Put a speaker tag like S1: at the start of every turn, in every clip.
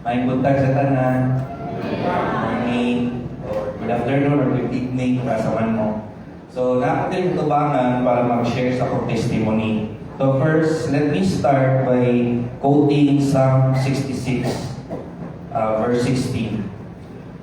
S1: May buntag sa tanan. Morning, or good afternoon, or good evening, kasaman mo. So, natin tubangan para mag-share sa akong testimony. So first, let me start by quoting Psalm 66, verse 16.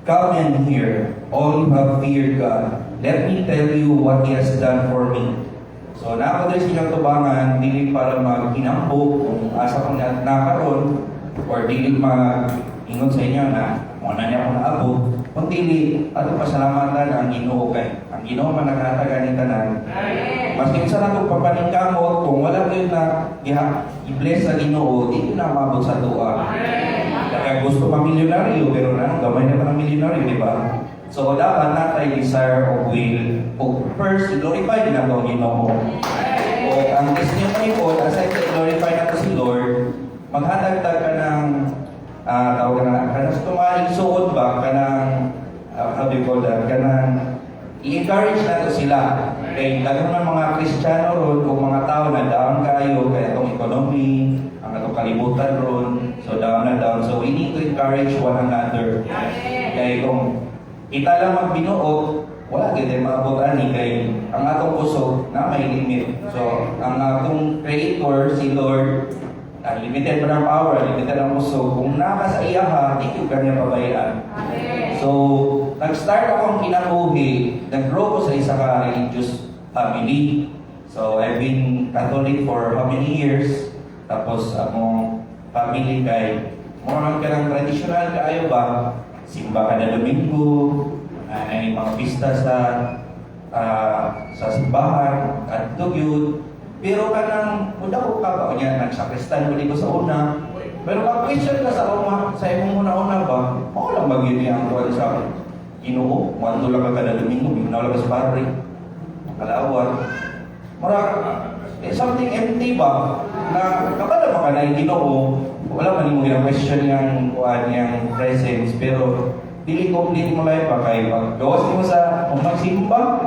S1: Come and hear, all who have feared God. Let me tell you what He has done for me. So, nakapagay silang tubangan, dili para mag-inambok kung asa kong nakaroon, or dili mag-ingon sa inyo na muna niya akong naabot, kung dili, ato pasalamatan ang Ginoo kay ang Ginoo man naghatag ni tanan. Mas kinsa na itong papaningkamot, kung wala kayo na i-bless sa Ginoo, di na maabot sa tuwa. Kaya gusto ma-milyonaryo, pero na, gamay na pa ng milyonaryo, di ba? So, dapat natin desire of will. O first, glorify din nato ang Ginoo. O ang testimony po, aside sa glorify nato si Lord, maghatagtag ka ng tawag na, kanang tumaigsuon ba, kanang, how do you call that, kanang, i-encourage nato sila. Kaya dagang mga Kristiyano ron, kung mga tao na down kayo, kaya itong economy, ang itong kalibutan ron, so down na down. So we need to encourage one another. Kaya kung kita lang magbinuot, wala kita maabutan ni kay ang atong puso na may limit. So ang atong Creator, si Lord, limited pa ng power, limited ang puso. Kung naka sa iya ha, di ko kanya pabayaan. So, nag-start akong kinabuhi, nag-grow ko sa isa ka religious family. So, I've been Catholic for how many years? Tapos, akong family kay, more ka ng traditional kaayo ba? Simba ka na Domingo, ay mga pista sa simbahan, at tugyod. Pero kanang, muda ko ka ba? Kanya, nagsakristan ko dito sa una. Pero pag-question ka sa uma, sa imong una-una ba, lang mag-yun ang kuwan sa Ginoo. Manto lang ka kada Domingo, bignaw lang ka sa padre. Kalawat. Something empty ba? Na kapala pa ka na yung Ginoo, wala man mo yung question yung kuwan, yung presence. Pero, dili complete mo lang pa kay pag-gawas mo sa magsimba,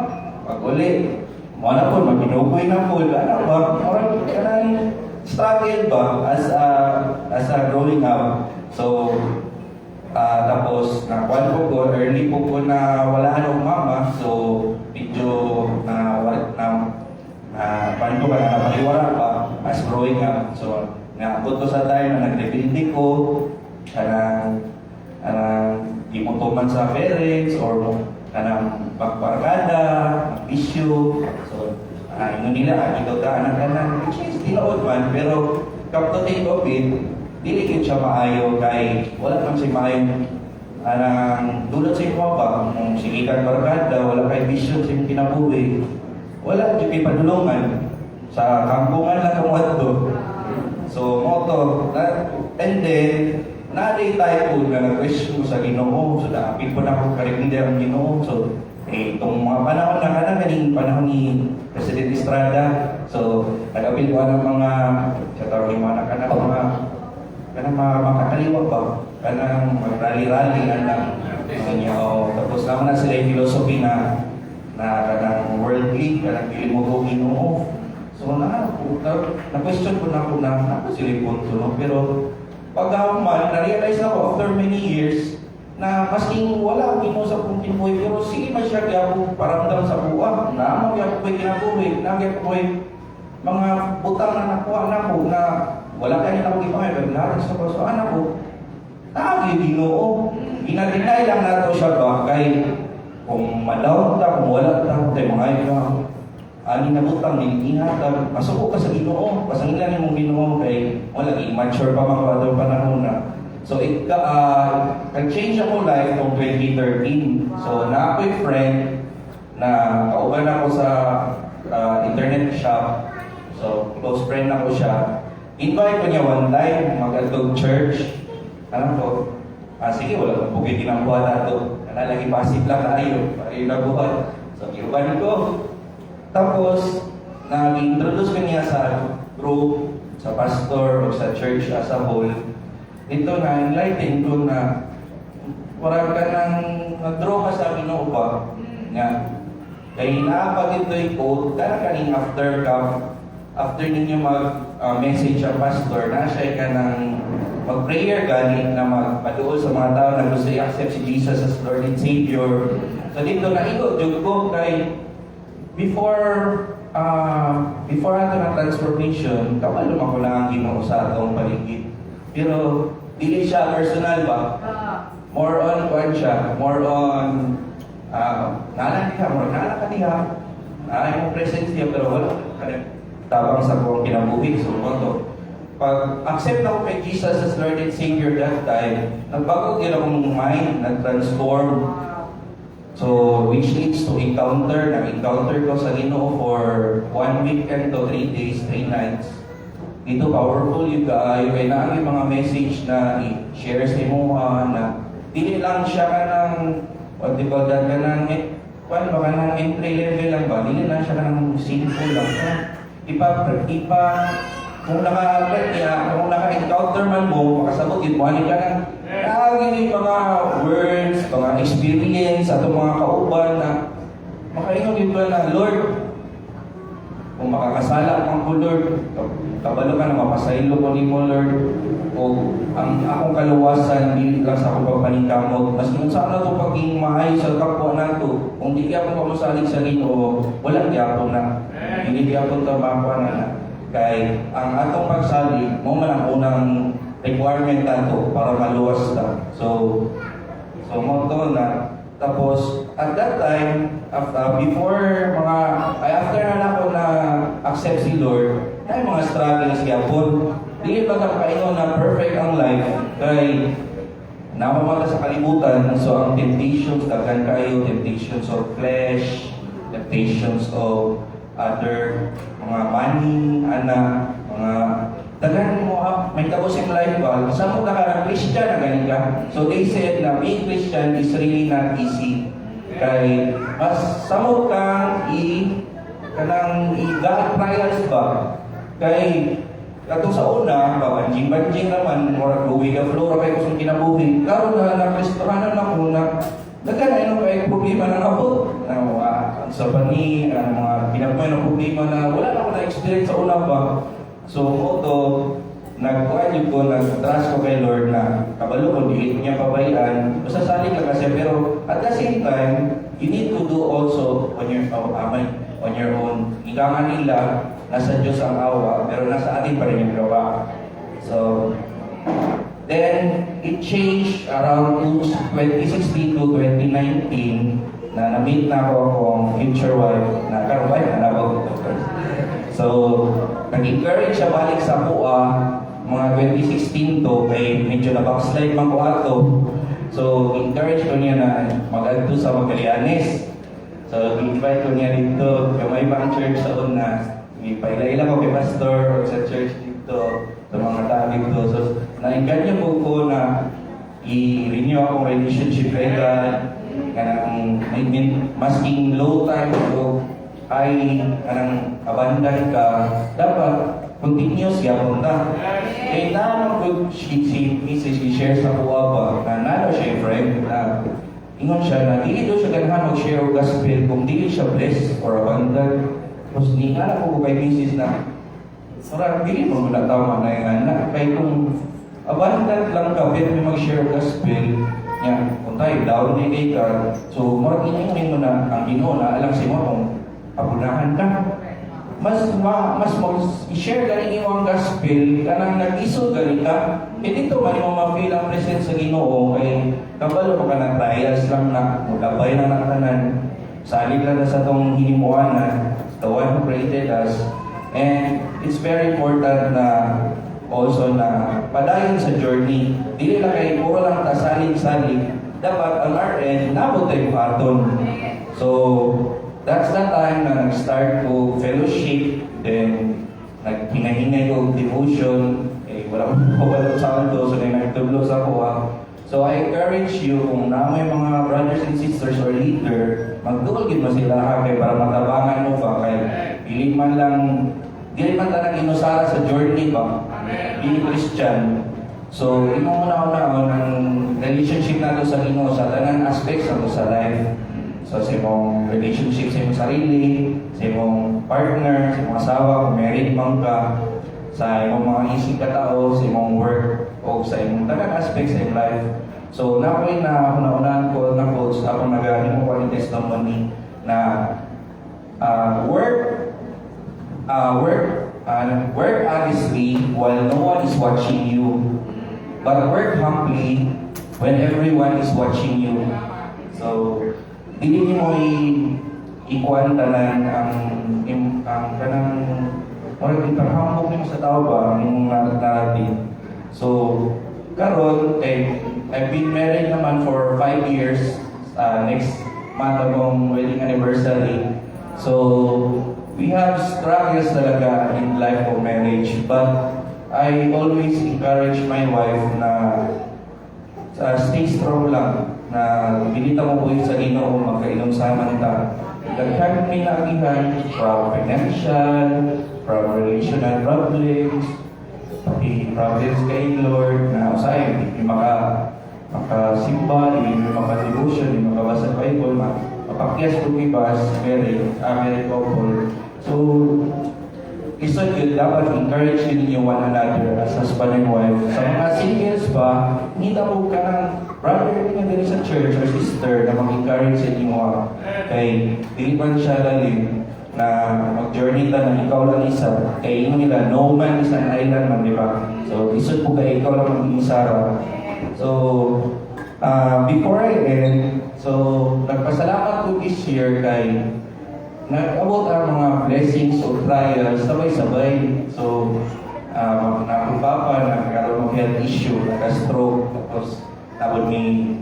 S1: pag-uli. Mana po, mag-inukoy na po. Ano ba? Orang kanang struggle ba as a growing up. So, tapos, nakuhan po ko, early po ko na wala ng mama. So, medyo paano ko na napaliwara pa as growing up. So, naabot ko sa time na nag-depende ko, kanang imutuman sa parents or kanang pagparkada, issue. So, yun nila, ito ka anak-anak, which is tinuod man, pero come to think of it, dili yun siya maayo kay wala man siya maayo dulot sa imo ba, kung sige kang barkada, wala kay vision sa iyong kinabuhi, wala dyan kay padulungan, sa kampungan lang kamo adto. So, moto, and then, na-day tayo po na nag-question mo sa Ginoo. So, naapit po na ako karindi ang Ginoo. So, itong mga panahon na kaning panahon ni President Estrada. So, nag-apil ko ng mga, sa tawag yung mga makakaliwa ba? Kanang mag-rally-rally na tapos naman na sila yung philosophy na kanang worldly, kanang pili mo ko Ginoo. So, na-question ko na ako na sila yung punto, no? Pero, pagkaman, na-realize ako after many years na masking wala akong inusap kong kinubuhay, pero sige masya kaya ako paramdam sa buwan. Naamang kaya ako ko'y kinabuhay, kaya ko'y mga butang na nakuha na ko na wala kaya na akong ipangay, pero narin sa pasuan ako. Yung Ginoo. Ginadinay lang na ito siya ba, kay kung madaw ta, kung wala ta, tayo mga ito ani na butang nilingatan, masuko ka sa Ginoo, pasangilan mong Ginoo kay wala immature pa mga panahon na. So nag-change ako life noong 2013. So na ako'y friend na kauban ako sa internet shop. So close friend ako siya. Invite ko niya one time mag-atog church. Alam ko, sige wala kong bukit ng buhat ato. Lagi passive lang tayo, ayun na buhat. So iuban ko. Tapos, nag-introduce ko niya sa group, sa pastor, o sa church as a whole. Ito na, enlighten ko na parang ka nang nag-draw ka sa Ginoo ba? Nga. Kaya naapag ito yung quote, kaning after ninyo mag-message ang pastor, na siya ka ng mag-prayer gani na magpaduol sa mga tao na gusto i-accept si Jesus as Lord and Savior. So dito naigo jud ko kay before ato ng transformation, kabalo man ko lang ang Ginoo sa atong paligid. Pero dili siya personal ba? More on kwan siya, more on nala ka diha. Ay mo presence niya pero wala tabang sa buong kinabuhi. So mo pag accept na ko kay Jesus as Lord and Savior that time, nagbago gyud akong mind, nag-transform. So, which leads to encounter. Nag-encounter ko sa Ginoo for 1 weekend to 3 days, 3 nights. Dito powerful yung kaayo. Kaya na ang mga message na i-share sa imo na dili lang siya ka ng, what do you call that, ka ng, ka ng entry level lang ba? Dili lang siya ka ng sinful lang. Kung naka-encounter man mo, makasabot yun, buhanin ka ng lagi mga words, mga experience, atong mga kauban na makaingon yun ba na, Lord, kung makakasala kang ko, Lord, kabalo ka na mapasaylo ko ni mo, Lord, o ang akong kaluwasan, hindi lang sa akong pagpanikamot. Mas kung saan na ito paging maayos sa kapwa na ito, kung di kaya akong pamasalig sa Ginoo, walang kaya na. Hindi kaya akong tamakwa na. Kay ang atong pagsali, mo man ang unang requirement nato para maluwas ta. So mo to na. Tapos at that time, after na ako na accept si Lord, ay mga struggles gyapon. Dili pa ka kaingon na perfect ang life kay namamata sa kalibutan. So ang temptations daghan kayo, temptations of flesh, temptations of other mga money, mga daghan mo may tapos yung life ba? Sa mo ka Christian na galing ka. So they said na being Christian is really not easy. Kay mas samo kang kanang i-God trials ba? Kay katong sa una, banjing naman, or going the floor kay kusong kinabuhi. Karon na Kristohanan ako na daghan na kay problema na ako. Sa pani, mga pinagmay ng problema na wala na ako na-experience sa una ba. So, moto, nag-trust ko kay Lord na kabalo ko, di niya pabayaan. Masasaling ka kasi, pero at the same time, you need to do also on your own. Ikangan nila, nasa Diyos ang awa, pero nasa atin pa rin yung gawa. So, then, it changed around 2016 to 2019 na na-meet na ako akong future wife na karubay na ako. So, nag-encourage siya balik sa PUA mga 2016 to kay medyo na-backslide man ko ato. So, encourage ko niya na mag-adto sa Magallanes. So, invite ko niya dito. May ibang church sa una. Ipaila-ila ko kay pastor o sa church dito sa mga tao dito. So, na-encourage po ko na i-renew akong relationship kay God. Kanang masking low time o kanang abandon ka, dapat continuous yapon ta. Kaya naman ko si Mrs. i-share sa kuha ba na nalo siya friend na ingon siya na dili do siya ganahan mag-share o gospel kung dili siya blessed or abandon. Tapos ni anak ko kay Mrs. na sarang dili mo na tama na yung anak. Kaya kung abandon lang ka, pwede mo mag-share o gospel, yan, kung tayo down ni kay God, so marag-iningin mo na ang Ginoo na alam si mo kung abunahan ka. Mas i-share galing yung gospel, kanang nag-iso galing ka, dito man mo ma-feel ang presence sa Ginoo, kay kabalo mo ka ng trials lang na, magabay na nakatanan, salig lang na sa itong hinimuanan, the one who created us. And it's very important na also na padayon sa journey. Dili lang kay puro lang ta salig-salig. Dapat ang our end nabot tayo paton. So that's the time na nag-start ko fellowship, then naghinay-hinay ko devotion. Wala sa akin to, so nagtublo sa kuha. So I encourage you kung na may mga brothers and sisters or leader, magduol gid mo sila kay para matabangan mo ba kay dili man tanang inusara sa journey ba? Being Christian. So, imo muna ang relationship nato sa Ginoo sa tanang aspects nato sa life. So, sa imong relationship sa imong sarili, sa imong partner, sa imong asawa, kung married man ka, sa imong mga isig katao, sa imong work. o sa imong tanang aspect sa imong life. So nakoy na una-unahan ko na coach ako nagahimo ko ng testimony na work honestly while no one is watching you, but work humbly when everyone is watching you. So dili mo ikuan tanan ang kanang wala ipahambog nimo sa tao ba ang narrative. So karon I've been married naman for 5 years. Next month akong wedding anniversary. So we have struggles talaga in life of marriage, but I always encourage my wife na stay strong lang, na bilita mo po sa Ginoo, magkainom sama ta. Daghan may naagihan from financial, from relational problems, pati problems kay Lord na usahay, hindi makasimba, hindi makadevotion, hindi makabasa ng Bible, mapakyas kung ibas, very couple. So, isod yun, dapat encourage yun ninyo one another as husband and wife. Sa mga singles pa, hindi mo ka ng brother nga din sa church or sister na mag-encourage sa inyo kay hindi man siya lalim na mag-journey ta na ikaw lang isa. Kay ino nila, no man is an island man, di ba? So, isod po kay ikaw lang mag-iisara. So, before I end, so, nagpasalamat ko this year kay nag-abot ang mga blessings o trials sabay-sabay. So, nakapapa, nagkaroon ng health issue, naka-stroke, tapos tapos may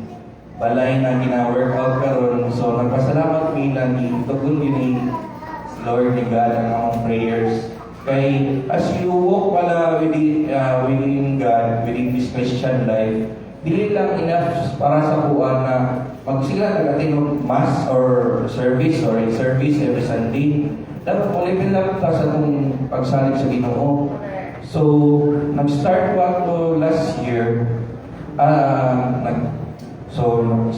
S1: balay na gina-workout karon. So, nagpasalamat ko lang tugon yun Lord ni God ang among prayers. Kay, as you walk pala within God, within this Christian life, dili lang enough para sa buwan na magsila nag-attend ng mass or service or service every Sunday. Dapat mo level up ta sa itong pagsalig sa Ginoo. So, nag-start ko ako last year.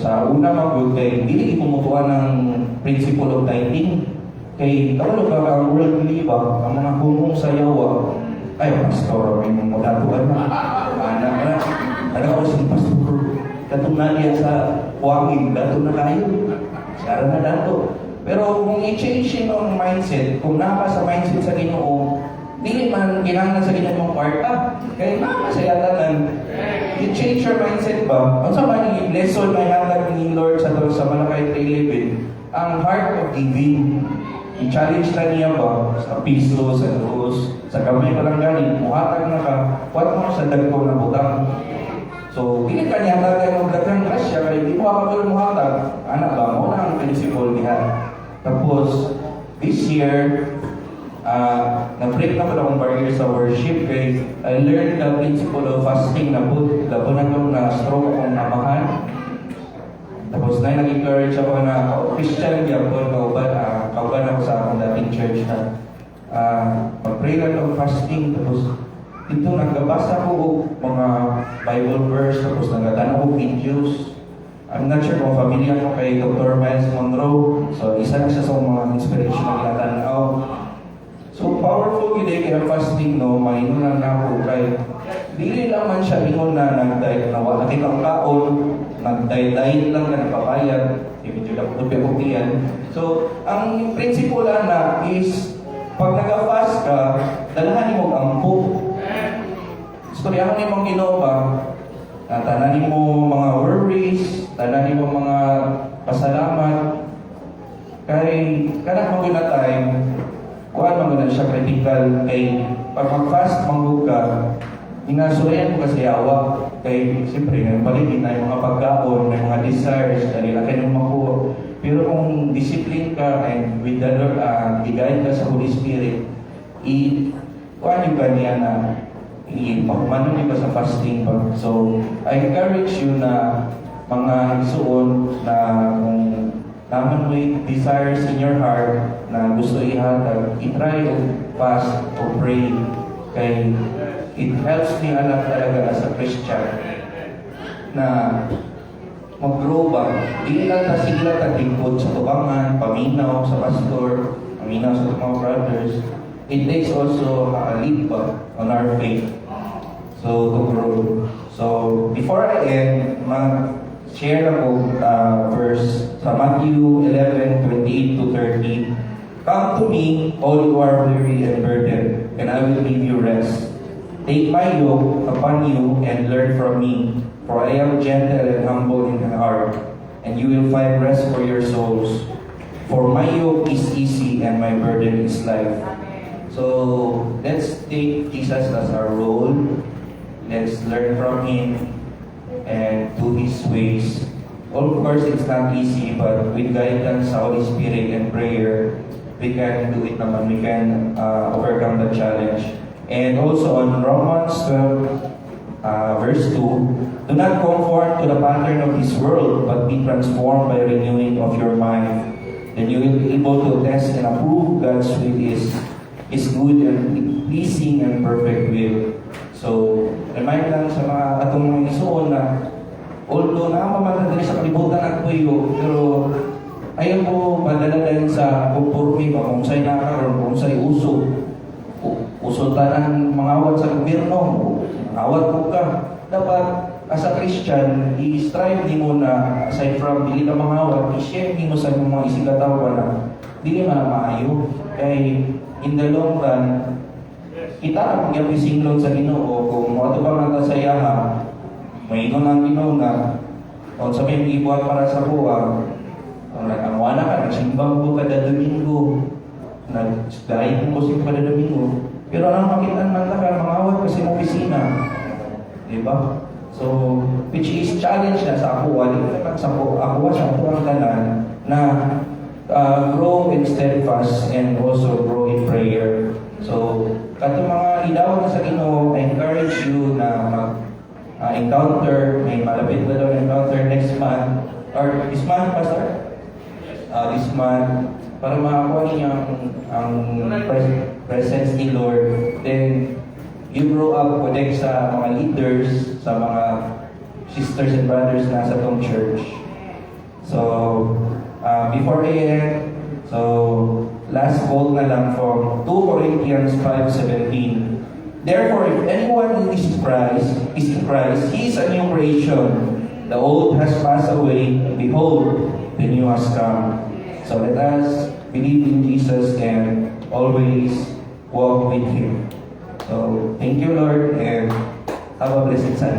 S1: Sa una magod kay hindi pumutuan ng principle of tithing. Kay kapag ang worldly ba, ang mga humong sa yawa, ay pastor, may mga datuan na. Ano ako si pastor? Katong na niya sa huwagin, dato na kayo. Sara na dato. Pero kung i-change yung mindset, kung naka sa mindset sa Ginoo, dili man kinahanglan sa Ginoo part up. Kaya nakakasaya tanan. I-change your mindset ba? Ang sama ni lesson na hatag ni Lord sa Malakay 3:11, ang heart of giving. I-challenge na niya ba sa piso, sa dos, sa kamay pa lang galing, muhatag na ka, what mo sa dagko na butang. So, hindi ka niya hatag ang magdagang kasya, kaya hindi mo kapag muhatag. Anak ba mo na ang principle niya. Tapos, this year, na-break na pala akong barrier sa worship kaya I learned the principle of fasting na po. Laban na na stroke akong amahan. Tapos na nag-encourage ako na Christian yapon, kauban ako sa akong dating church na mag-pray lang ng fasting. Tapos dito nagbabasa ko mga Bible verse, tapos nagtatanaw ko videos. I'm not sure kung familiar ko kay Dr. Miles Monroe. So isa na siya sa mga inspiration na ginatanaw. So powerful gid kay fasting no, maingon na ako kay dili lang man siya ingon na nag-diet na wala kay kang kaon, nag-diet lang na nagpapayag, medyo lang puti-putian. So ang principle na is pag nag-fast ka, dalahan mo ang ampo. Istoryahan ni mong Ginoo ba? Tananin mo mga worries, tananin mo mga pasalamat. Kay kanang mo na time, kuan man na siya critical kay pag mag-fast manghug ka, inasurayan mo kasi yawa kay siyempre paligid na yung mga pagkaon, may mga desires, dali lang kayong makuha. Pero kung discipline ka and with the Lord, i-guide ka sa Holy Spirit, kuan yung kanya na ipakumanon niyo ka sa fasting pa. So, I encourage you na mga isuon na kung naman mo desires in your heart na gusto ihatag, i-try to fast or pray. Kay it helps me a lot talaga as a Christian na mag-grow ba. Hindi lang ta sigla tagtingkod sa tubangan, paminaw sa pastor, paminaw sa mga brothers. It takes also a lead ba on our faith. So, to grow. So, before I end, mag-share ako verse sa Matthew 11:28 to 30. Come to me, all you are weary and burdened, and I will give you rest. Take my yoke upon you and learn from me, for I am gentle and humble in heart, and you will find rest for your souls. For my yoke is easy and my burden is light. So, let's take Jesus as our role. Let's learn from Him and do His ways. Of course, it's not easy, but with guidance sa Holy Spirit and prayer, we can do it naman. We can overcome the challenge. And also on Romans 12, verse 2, do not conform to the pattern of this world, but be transformed by renewing of your mind. Then you will be able to test and approve God's will is good and pleasing and perfect will. So, remind lang sa mga atong mga isuon na although nakamamatag sa kalibutan at tuyo, pero ayaw mo madala sa conforme ba kung sa'y nakaroon, kung sa'y uso. Usultanan mangawat sa gobyerno, mangawat mo ka. Dapat, as a Christian, i-strive din mo na aside from dili ka mangawat, i-share din mo sa mga isigatawa na dili man maayo. Kay in the long run, kita ang yung isinglong sa Ginoo kung mo ato ba natasayaha, may ingon ang Ginoo na kung sa may ibuhat para sa buwag, kung nag-amuan na ka, nagsimbang ko kada Domingo, nag-dahil mo kasi kada Domingo, pero anong makitaan man ka, mangawat kasi ng opisina. Diba? So, which is challenge na sa ako, hindi naman sa ako sa ako ang tanan na grow in steadfast and also grow in prayer. So, kato mga idaw na sa Ginoo, I encourage you na mag-encounter, may malapit na daw encounter next month, or this month, Pastor? This month, para makakuha niyo ang presence ni Lord. Then, you grow up connect sa mga leaders, sa mga sisters and brothers na sa tong church. So, before I end, so, last quote na lang from 2 Corinthians 5:17. Therefore, if anyone is in Christ, he is a new creation. The old has passed away, and behold, the new has come. So let us believe in Jesus and always walk with Him. So, thank you, Lord, and have a blessed Sunday.